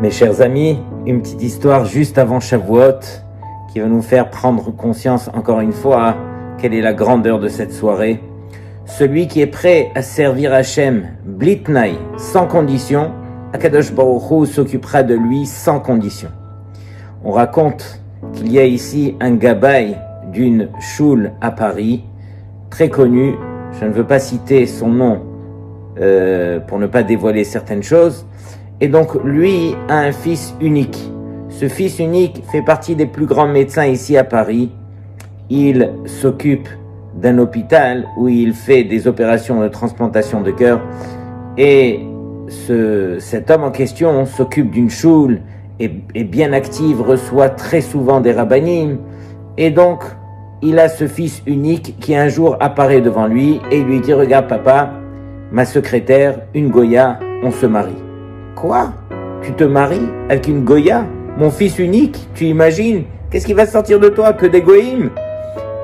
Mes chers amis, une petite histoire juste avant Shavuot qui va nous faire prendre conscience encore une fois quelle est la grandeur de cette soirée. Celui qui est prêt à servir Hachem, blitnaï, sans condition, Akadosh Baruch Hu s'occupera de lui sans condition. On raconte qu'il y a ici un gabaï d'une choule à Paris, très connu, je ne veux pas citer son nom pour ne pas dévoiler certaines choses, et donc lui a un fils unique. Ce fils unique fait partie des plus grands médecins ici à Paris. Il s'occupe d'un hôpital où il fait des opérations de transplantation de cœur, et cet homme en question s'occupe d'une choule, est bien active, reçoit très souvent des rabbanim, et donc il a ce fils unique qui un jour apparaît devant lui et lui dit « Regarde papa, ma secrétaire, une Goya, on se marie. » « Quoi ? Tu te maries avec une Goya ? Mon fils unique, tu imagines ? Qu'est-ce qui va sortir de toi ? Que des goïms ?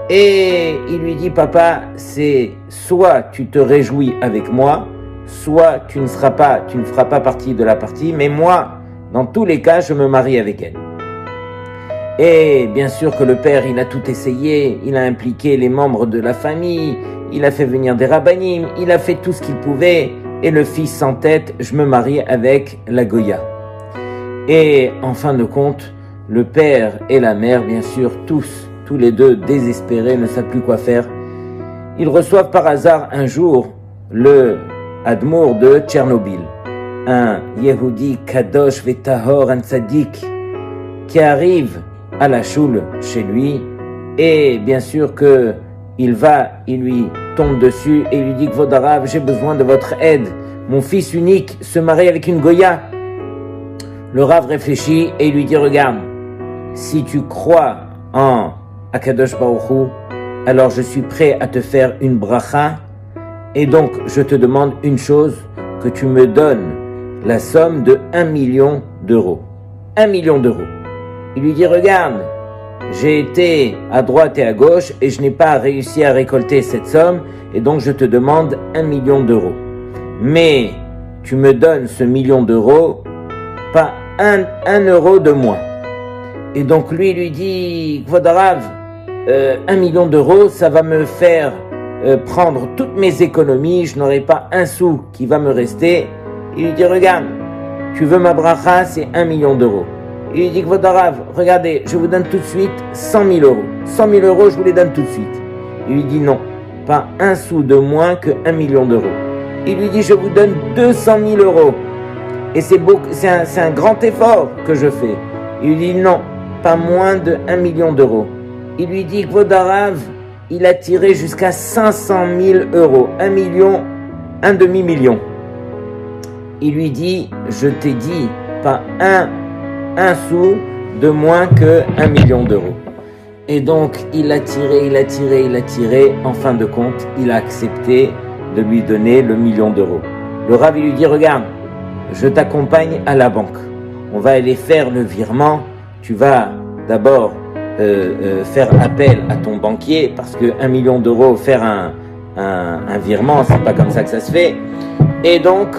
Et il lui dit « Papa, c'est soit tu te réjouis avec moi, soit tu ne feras pas partie de la partie, mais moi, dans tous les cas, je me marie avec elle. » Et bien sûr que le père, il a tout essayé, il a impliqué les membres de la famille, il a fait venir des rabbanim, il a fait tout ce qu'il pouvait, et le fils s'entête, je me marie avec la Goya. Et en fin de compte, le père et la mère, bien sûr, tous les deux désespérés, ne savent plus quoi faire. Ils reçoivent par hasard un jour le Admour de Tchernobyl, un Yehudi Kadosh Vetahor, un tzaddik, qui arrive à la choule chez lui, et bien sûr que il lui tombe dessus et lui dit « Kvod Harav, j'ai besoin de votre aide, mon fils unique se marie avec une Goya. » Le Rav réfléchit et lui dit « Regarde, si tu crois en Akadosh Baruch Hu, alors je suis prêt à te faire une bracha, et donc je te demande une chose, que tu me donnes la somme de 1 million d'euros. 1 million d'euros. » Il lui dit « Regarde, j'ai été à droite et à gauche et je n'ai pas réussi à récolter cette somme, et donc je te demande 1 million d'euros. Mais tu me donnes ce million d'euros, pas un euro de moins. » Et donc lui dit « Kvod Harav, 1 million d'euros, ça va me faire prendre toutes mes économies, je n'aurai pas un sou qui va me rester. » Il lui dit « Regarde, tu veux ma bracha, c'est 1 million d'euros. » Il lui dit « Kvod Harav, regardez, je vous donne tout de suite 100 000 euros. 100 000 euros, je vous les donne tout de suite. » Il lui dit « Non, pas un sou de moins que 1 million d'euros. » Il lui dit « Je vous donne 200 000 euros. Et c'est un grand effort que je fais. » Il lui dit « Non, pas moins de 1 million d'euros. » Il lui dit « Kvod Harav, il a tiré jusqu'à 500 000 euros. 1 million, un demi-million. » Il lui dit « Je t'ai dit, pas un sou de moins que 1 million d'euros. » Et donc, il a tiré. En fin de compte, il a accepté de lui donner le million d'euros. Le Rav, il lui dit, regarde, je t'accompagne à la banque. On va aller faire le virement. Tu vas d'abord faire appel à ton banquier, parce que 1 million d'euros, faire un virement, c'est pas comme ça que ça se fait. Et donc,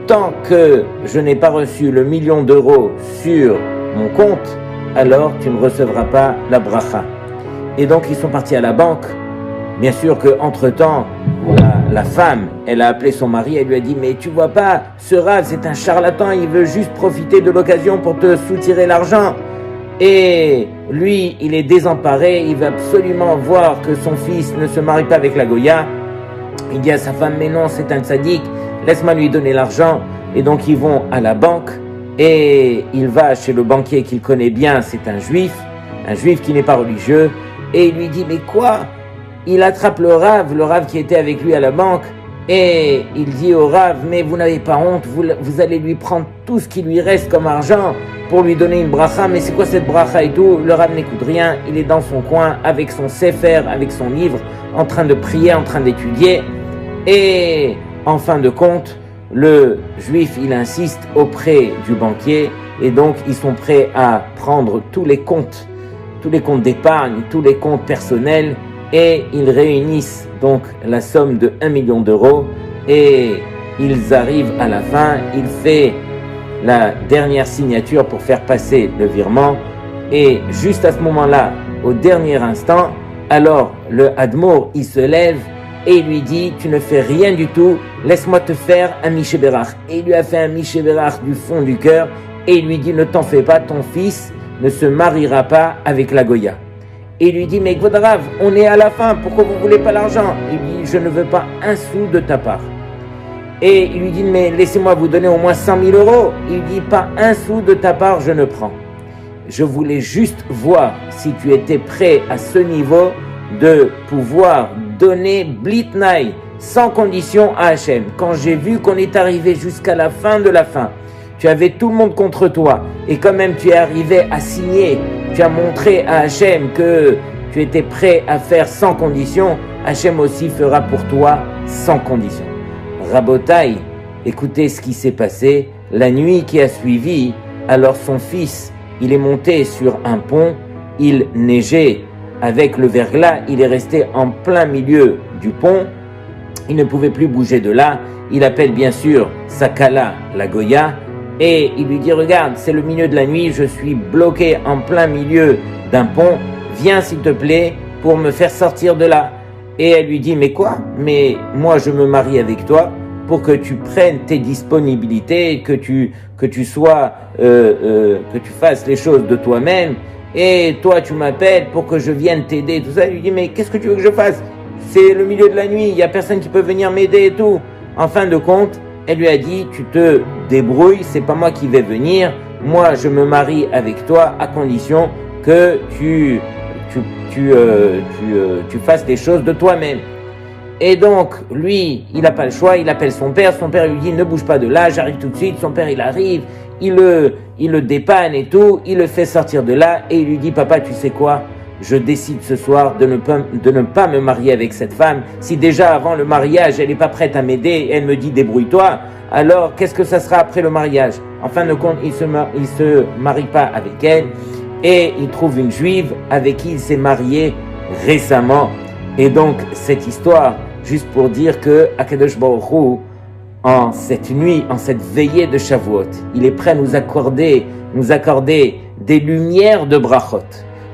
tant que je n'ai pas reçu le million d'euros sur mon compte, alors tu ne recevras pas la bracha. Et donc ils sont partis à la banque. Bien sûr qu'entre-temps, la femme, elle a appelé son mari, elle lui a dit « Mais tu vois pas, ce Rav, c'est un charlatan, il veut juste profiter de l'occasion pour te soutirer l'argent. » Et lui, il est désemparé, il veut absolument voir que son fils ne se marie pas avec la Goya. Il dit à sa femme « Mais non, c'est un tzaddik, laisse-moi lui donner l'argent. » Et donc ils vont à la banque et il va chez le banquier qu'il connaît bien, c'est un juif qui n'est pas religieux, et il lui dit « Mais quoi ?» Il attrape le Rav qui était avec lui à la banque, et il dit au Rav « Mais vous n'avez pas honte, vous allez lui prendre tout ce qui lui reste comme argent pour lui donner une bracha, mais c'est quoi cette bracha et tout ?» Le Rav n'écoute rien, il est dans son coin avec son sefer, avec son livre, en train de prier, en train d'étudier, et en fin de compte, le juif, il insiste auprès du banquier, et donc ils sont prêts à prendre tous les comptes d'épargne, tous les comptes personnels, et ils réunissent donc la somme de 1 million d'euros, et ils arrivent à la fin, il fait la dernière signature pour faire passer le virement. Et juste à ce moment-là, au dernier instant, alors le Admour, il se lève et il lui dit, tu ne fais rien du tout, laisse-moi te faire un Michéberach. Et il lui a fait un Michéberach du fond du cœur et il lui dit, ne t'en fais pas, ton fils ne se mariera pas avec la Goya. Et il lui dit, mais Kvodrav, on est à la fin, pourquoi vous voulez pas l'argent? Il dit, je ne veux pas un sou de ta part. Et il lui dit, mais laissez-moi vous donner au moins 100 000 euros. Il dit, pas un sou de ta part, je ne prends. Je voulais juste voir si tu étais prêt à ce niveau de pouvoir donner Blitnaï sans condition à Hachem. Quand j'ai vu qu'on est arrivé jusqu'à la fin de la fin, tu avais tout le monde contre toi et quand même tu es arrivé à signer, tu as montré à Hachem que tu étais prêt à faire sans condition, Hachem aussi fera pour toi sans condition. Rabotai, écoutez ce qui s'est passé. La nuit qui a suivi, alors son fils, il est monté sur un pont, il neigeait avec le verglas, il est resté en plein milieu du pont, il ne pouvait plus bouger de là, il appelle bien sûr Sakala, la Goya, et il lui dit, regarde, c'est le milieu de la nuit, je suis bloqué en plein milieu d'un pont, viens s'il te plaît pour me faire sortir de là. Et elle lui dit, mais quoi? Mais moi je me marie avec toi pour que tu prennes tes disponibilités, que tu sois, que tu fasses les choses de toi-même. Et toi tu m'appelles pour que je vienne t'aider, tout ça. Elle lui dit, mais qu'est-ce que tu veux que je fasse? C'est le milieu de la nuit, il n'y a personne qui peut venir m'aider et tout. En fin de compte, elle lui a dit, tu te débrouilles, c'est pas moi qui vais venir. Moi je me marie avec toi à condition que tu fasses les choses de toi-même. Et donc, lui, il n'a pas le choix, il appelle son père lui dit, ne bouge pas de là, j'arrive tout de suite. Son père, il arrive, il le dépanne et tout, il le fait sortir de là, et il lui dit, papa, tu sais quoi? Je décide ce soir de ne pas me marier avec cette femme. Si déjà avant le mariage, elle n'est pas prête à m'aider, elle me dit, débrouille-toi, alors qu'est-ce que ça sera après le mariage? En fin de compte, il se marie pas avec elle, et il trouve une juive avec qui il s'est marié récemment. Et donc, cette histoire, juste pour dire que Akadosh Baruch Hu, en cette nuit, en cette veillée de Shavuot, il est prêt à nous accorder des lumières de brachot.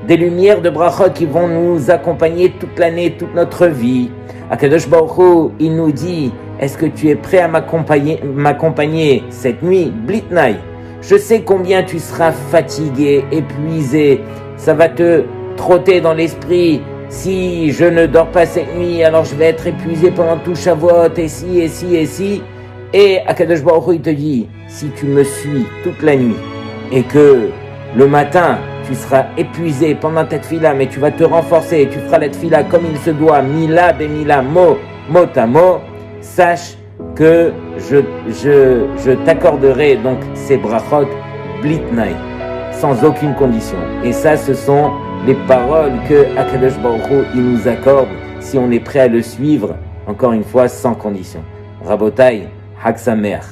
Des lumières de brachot qui vont nous accompagner toute l'année, toute notre vie. Akadosh Baruch Hu, il nous dit, est-ce que tu es prêt à m'accompagner cette nuit? Blitnaï. Je sais combien tu seras fatigué, épuisé. Ça va te trotter dans l'esprit. Si je ne dors pas cette nuit, alors je vais être épuisé pendant tout Shavuot, et si. Et Akadosh Baruch Hu, il te dit, si tu me suis toute la nuit, et que le matin, tu seras épuisé pendant ta tefila, mais tu vas te renforcer, et tu feras la tefila comme il se doit, mila bemila, mot à mot, sache que je t'accorderai donc ces brachot blitnaï, sans aucune condition. Et ça, ce sont les paroles que Akadosh Baruch Hu, il nous accorde si on est prêt à le suivre, encore une fois, sans condition. Rabotai, Hag Sameach.